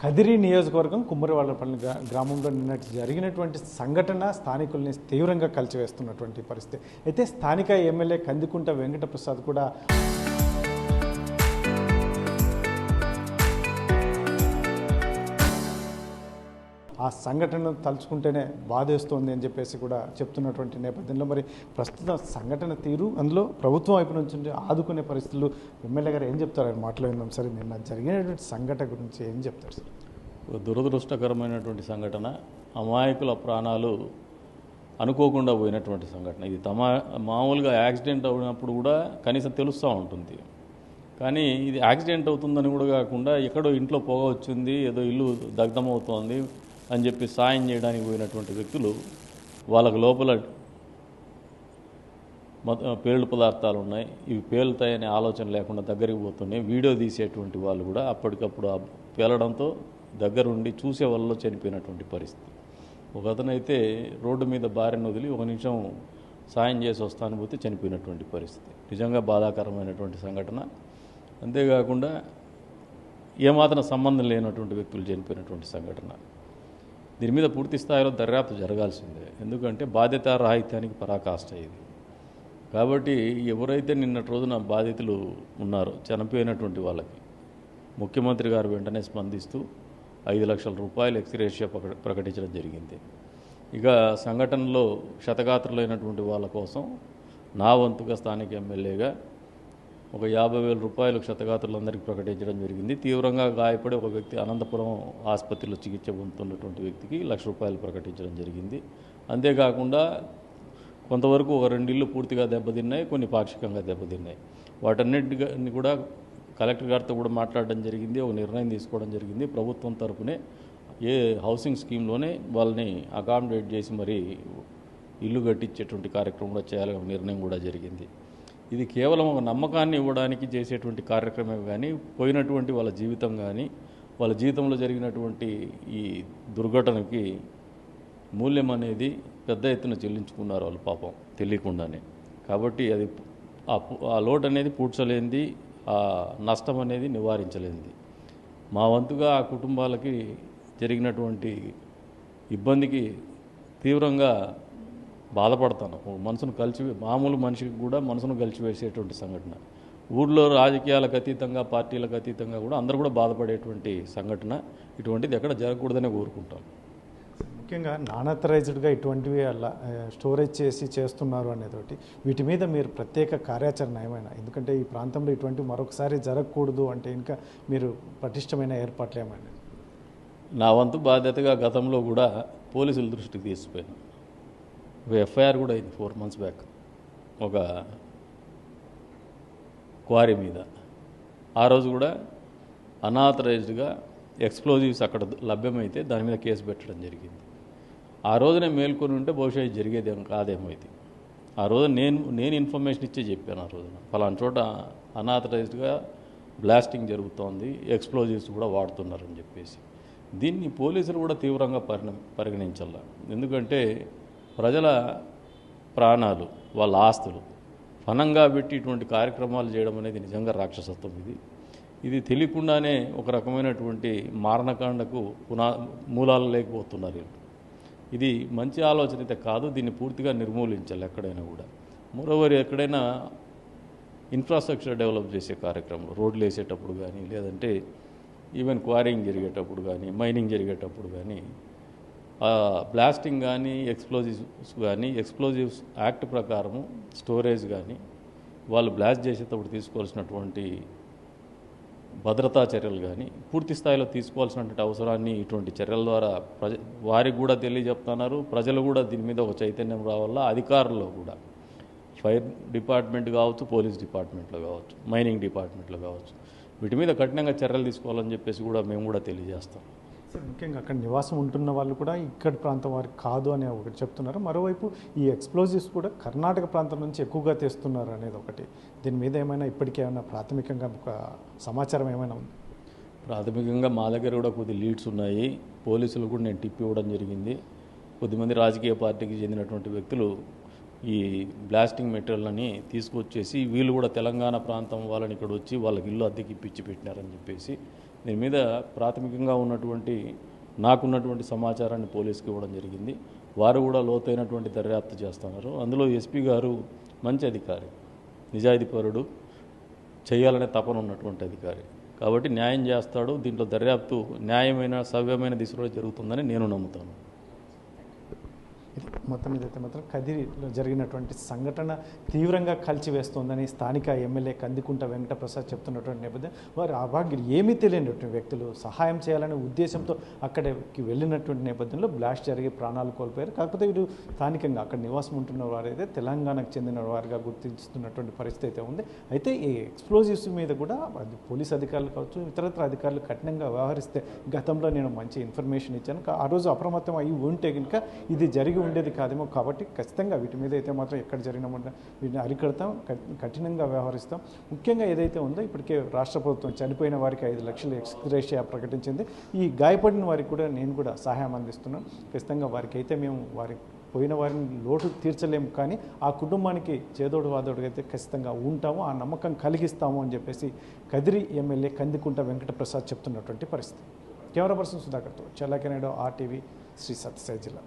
కదిరి నియోజకవర్గం కుమ్మరివాళ్లపల్లి గ్రామంలో నిన్నటి జరిగినటువంటి సంఘటన స్థానికుల్ని తీవ్రంగా కలిచివేస్తున్నటువంటి పరిస్థితి. అయితే స్థానిక ఎమ్మెల్యే కందికుంట వెంకటప్రసాద్ కూడా ఆ సంఘటనను తలుచుకుంటేనే బాధేస్తోంది అని చెప్పేసి కూడా చెప్తున్నటువంటి నేపథ్యంలో మరి ప్రస్తుతం సంఘటన తీరు అందులో ప్రభుత్వం వైపు నుంచి ఆదుకునే పరిస్థితులు ఎమ్మెల్యే గారు ఏం చెప్తారు అని మాట్లాడినాం. సరే, నిన్న జరిగినటువంటి సంఘటన గురించి ఏం చెప్తారు సార్? దురదృష్టకరమైనటువంటి సంఘటన, అమాయకుల ప్రాణాలు అనుకోకుండా పోయినటువంటి సంఘటన. ఇది మామూలుగా యాక్సిడెంట్ అయినప్పుడు కూడా కనీసం తెలుస్తూ ఉంటుంది, కానీ ఇది యాక్సిడెంట్ అవుతుందని కూడా కాకుండా ఎక్కడో ఇంట్లో పొగ వచ్చింది, ఏదో ఇల్లు దగ్ధమవుతోంది అని చెప్పి సాయం చేయడానికి పోయినటువంటి వ్యక్తులు వాళ్ళకు లోపల పేలుడు పదార్థాలు ఉన్నాయి, ఇవి పేలుతాయనే ఆలోచన లేకుండా దగ్గరికి పోతున్నాయి. వీడియో తీసేటువంటి వాళ్ళు కూడా అప్పటికప్పుడు పేలడంతో దగ్గరుండి చూసే వాళ్ళలో చనిపోయినటువంటి పరిస్థితి. ఒక అతనైతే రోడ్డు మీద భార్యను వదిలి ఒక నిమిషం సాయం చేసి వస్తాను పోతే చనిపోయినటువంటి పరిస్థితి. నిజంగా బాధాకరమైనటువంటి సంఘటన. అంతేకాకుండా ఏమాత్రం సంబంధం లేనటువంటి వ్యక్తులు చనిపోయినటువంటి సంఘటన. దీని మీద పూర్తి స్థాయిలో దర్యాప్తు జరగాల్సిందే, ఎందుకంటే బాధ్యతారాహిత్యానికి పరాకాష్ట ఇది. కాబట్టి ఎవరైతే నిన్నటి రోజున బాధితులు ఉన్నారో చనిపోయినటువంటి వాళ్ళకి ముఖ్యమంత్రి గారు వెంటనే స్పందిస్తూ 5 లక్షల రూపాయలు ఎక్స్గ్రేషియా ప్రకటించడం జరిగింది. ఇక సంఘటనలో క్షతగాత్రులైనటువంటి వాళ్ళ కోసం నా వంతుగా స్థానిక ఎమ్మెల్యేగా ఒక 50,000 రూపాయలు క్షతగాత్రులందరికీ ప్రకటించడం జరిగింది. తీవ్రంగా గాయపడి ఒక వ్యక్తి అనంతపురం ఆసుపత్రిలో చికిత్స పొందుతున్నటువంటి వ్యక్తికి 1,00,000 రూపాయలు ప్రకటించడం జరిగింది. అంతేకాకుండా కొంతవరకు ఒక 2 ఇళ్ళు పూర్తిగా దెబ్బతిన్నాయి, కొన్ని పాక్షికంగా దెబ్బతిన్నాయి. వాటన్నిటిని కూడా కలెక్టర్ గారితో కూడా మాట్లాడడం జరిగింది, ఒక నిర్ణయం తీసుకోవడం జరిగింది. ప్రభుత్వం తరపునే ఏ హౌసింగ్ స్కీమ్లోనే వాళ్ళని అకామిడేట్ చేసి మరి ఇల్లు కట్టించేటువంటి కార్యక్రమం కూడా చేయాలని ఒక నిర్ణయం కూడా జరిగింది. ఇది కేవలం ఒక నమ్మకాన్ని ఇవ్వడానికి చేసేటువంటి కార్యక్రమం కానీ, పోయినటువంటి వాళ్ళ జీవితం కానీ, వాళ్ళ జీవితంలో జరిగినటువంటి ఈ దుర్ఘటనకి మూల్యం అనేది పెద్ద ఎత్తున చెల్లించుకున్నారు వాళ్ళు పాపం తెలియకుండానే. కాబట్టి అది ఆ లోటు అనేది పూడ్చలేనిది, ఆ నష్టం అనేది నివారించలేనిది. మా వంతుగా ఆ కుటుంబాలకి జరిగినటువంటి ఇబ్బందికి తీవ్రంగా బాధపడతాను. మనసును మామూలు మనిషికి కూడా మనసును కలిసివేసేటువంటి సంఘటన. ఊళ్ళో రాజకీయాలకు అతీతంగా, పార్టీలకు అతీతంగా కూడా అందరూ కూడా బాధపడేటువంటి సంఘటన. ఇటువంటిది ఎక్కడ జరగకూడదనే కోరుకుంటాం. ముఖ్యంగా నానథరైజ్డ్గా ఇటువంటివి అలా స్టోరేజ్ చేస్తున్నారు అనేతోటి వీటి మీద మీరు ప్రత్యేక కార్యాచరణ ఏమైనా, ఎందుకంటే ఈ ప్రాంతంలో ఇటువంటివి మరొకసారి జరగకూడదు అంటే ఇంకా మీరు పటిష్టమైన ఏర్పాట్లు ఏమైనా? నా వంతు బాధ్యతగా గతంలో కూడా పోలీసుల దృష్టికి తీసుకుపోయాను. ఒక ఎఫ్ఐఆర్ కూడా అయింది 4 months బ్యాక్ ఒక క్వారీ మీద. ఆ రోజు కూడా అనాథరైజ్డ్గా ఎక్స్ప్లోజివ్స్ అక్కడ లభ్యమైతే దాని మీద కేసు పెట్టడం జరిగింది. ఆ రోజునే మేల్కొని ఉంటే బహుశా జరిగేదేమో కాదేమో ఇది. ఆ రోజు నేను ఇన్ఫర్మేషన్ ఇచ్చే చెప్పాను. ఆ రోజున పలానా చోట అనాథరైజ్డ్గా బ్లాస్టింగ్ జరుగుతోంది, ఎక్స్ప్లోజివ్స్ కూడా వాడుతున్నారని చెప్పేసి. దీన్ని పోలీసులు కూడా తీవ్రంగా పరిగణించాల. ఎందుకంటే ప్రజల ప్రాణాలు, వాళ్ళ ఆస్తులు ఫనంగా పెట్టి ఇటువంటి కార్యక్రమాలు చేయడం అనేది నిజంగా రాక్షసత్వం. ఇది తెలియకుండానే ఒక రకమైనటువంటి మారణకాండకు మూలాలు లేకపోతున్నారు. ఇది మంచి ఆలోచన అయితే కాదు. దీన్ని పూర్తిగా నిర్మూలించాలి ఎక్కడైనా కూడా. మరోవరి ఎక్కడైనా ఇన్ఫ్రాస్ట్రక్చర్ డెవలప్ చేసే కార్యక్రమంలో రోడ్లు వేసేటప్పుడు కానీ, లేదంటే ఈవెన్ క్వారింగ్ జరిగేటప్పుడు కానీ, మైనింగ్ జరిగేటప్పుడు కానీ, బ్లాస్టింగ్ కానీ, ఎక్స్ప్లోజివ్స్ యాక్ట్ ప్రకారము స్టోరేజ్ కానీ, వాళ్ళు బ్లాస్ట్ చేసేటప్పుడు తీసుకోవాల్సినటువంటి భద్రతా చర్యలు కానీ పూర్తి స్థాయిలో తీసుకోవాల్సినటువంటి అవసరాన్ని ఇటువంటి చర్యల ద్వారా వారికి కూడా తెలియజెప్తున్నారు. ప్రజలు కూడా దీని మీద ఒక చైతన్యం రావాలా. అధికారుల్లో కూడా ఫైర్ డిపార్ట్మెంట్ కావచ్చు, పోలీస్ డిపార్ట్మెంట్లో కావచ్చు, మైనింగ్ డిపార్ట్మెంట్లో కావచ్చు, వీటి మీద కఠినంగా చర్యలు తీసుకోవాలని చెప్పేసి కూడా మేము కూడా తెలియజేస్తాం. సార్, ముఖ్యంగా అక్కడ నివాసం ఉంటున్న వాళ్ళు కూడా ఇక్కడ ప్రాంతం వారికి కాదు అని ఒకటి చెప్తున్నారు. మరోవైపు ఈ ఎక్స్ప్లోజివ్స్ కూడా కర్ణాటక ప్రాంతం నుంచి ఎక్కువగా తెస్తున్నారు అనేది ఒకటి. దీని మీద ఏమైనా ఇప్పటికే ఏమైనా ప్రాథమికంగా ఒక సమాచారం ఏమైనా ఉంది? ప్రాథమికంగా మా దగ్గర కూడా కొద్ది లీడ్స్ ఉన్నాయి. పోలీసులు కూడా నేను టిప్ ఇవ్వడం జరిగింది. కొద్దిమంది రాజకీయ పార్టీకి చెందినటువంటి వ్యక్తులు ఈ బ్లాస్టింగ్ మెటీరియల్ని తీసుకొచ్చేసి వీళ్ళు కూడా తెలంగాణ ప్రాంతం వాళ్ళని ఇక్కడ వచ్చి వాళ్ళకి ఇల్లు అద్దెకి ఇప్పించి పెట్టినారని చెప్పేసి దీని మీద ప్రాథమికంగా నాకున్నటువంటి సమాచారాన్ని పోలీసుకి ఇవ్వడం జరిగింది. వారు కూడా లోతైనటువంటి దర్యాప్తు చేస్తున్నారు. అందులో ఎస్పీ గారు మంచి అధికారి, నిజాయితీపరుడు, చేయాలనే తపన ఉన్నటువంటి అధికారి కాబట్టి న్యాయం చేస్తాడు. దీంట్లో దర్యాప్తు న్యాయమైన సవ్యమైన దిశలో జరుగుతుందని నేను నమ్ముతాను. మొత్తం మీదైతే మాత్రం కదిరిలో జరిగినటువంటి సంఘటన తీవ్రంగా కలిచివేస్తోందని స్థానిక ఎమ్మెల్యే కందికుంట వెంకటప్రసాద్ చెప్తున్నటువంటి నేపథ్యం, వారు అభాగ్యులు, ఏమీ తెలియనటువంటి వ్యక్తులు సహాయం చేయాలనే ఉద్దేశంతో అక్కడికి వెళ్ళినటువంటి నేపథ్యంలో బ్లాస్ట్ జరిగి ప్రాణాలు కోల్పోయారు. కాకపోతే వీరు స్థానికంగా అక్కడ నివాసం ఉంటున్న వారైతే తెలంగాణకు చెందిన వారిగా గుర్తిస్తున్నటువంటి పరిస్థితి అయితే ఉంది. అయితే ఈ ఎక్స్ప్లోజివ్స్ మీద కూడా పోలీస్ అధికారులు కావచ్చు, ఇతరత్ర అధికారులు కఠినంగా వ్యవహరిస్తే, గతంలో నేను మంచి ఇన్ఫర్మేషన్ ఇచ్చాను, ఆ రోజు అప్రమత్తం అయ్యి ఉంటే కనుక ఇది జరిగి ఉండేది కాదేమో. కాబట్టి ఖచ్చితంగా వీటి మీద అయితే మాత్రం ఎక్కడ జరిగినా వీటిని అరికడతాం, కఠినంగా వ్యవహరిస్తాం. ముఖ్యంగా ఏదైతే ఉందో ఇప్పటికే రాష్ట్ర ప్రభుత్వం చనిపోయిన వారికి 5 లక్షలు ఎక్స్గ్రేషియా ప్రకటించింది. ఈ గాయపడిన వారికి కూడా నేను కూడా సహాయం అందిస్తున్నాను. ఖచ్చితంగా వారికి అయితే మేము పోయిన వారిని లోటు తీర్చలేము, కానీ ఆ కుటుంబానికి చేదోడు వాదోడుగా అయితే ఖచ్చితంగా ఉంటాము, ఆ నమ్మకం కలిగిస్తాము అని చెప్పేసి కదిరి ఎమ్మెల్యే కందికుంట వెంకటప్రసాద్ చెప్తున్నటువంటి పరిస్థితి. కెమెరా పర్సన్ సుధాకర్తో చల్లాకెనాడో RTV, శ్రీ సత్యసాయి జిల్లా.